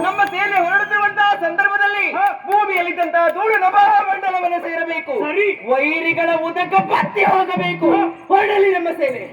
ನಮ್ಮ ಸೇನೆ ಹೊರಡುತ್ತಿರುವಂತಹ ಸಂದರ್ಭದಲ್ಲಿ ಭೂಮಿಯಲ್ಲಿದ್ದಂತಹ ಧೂಳು ನಭಮಂಡಲವನ್ನು ಸೇರಬೇಕು. ವೈರಿಗಳ ಉದಕ ಪತ್ತೆ ಹೋಗಬೇಕು. ಹೊರಡಲಿ ನಮ್ಮ ಸೇನೆ.